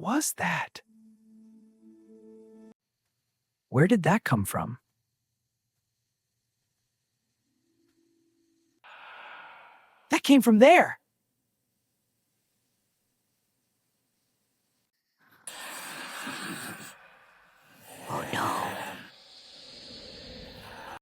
was that? Where did that come from? That came from there.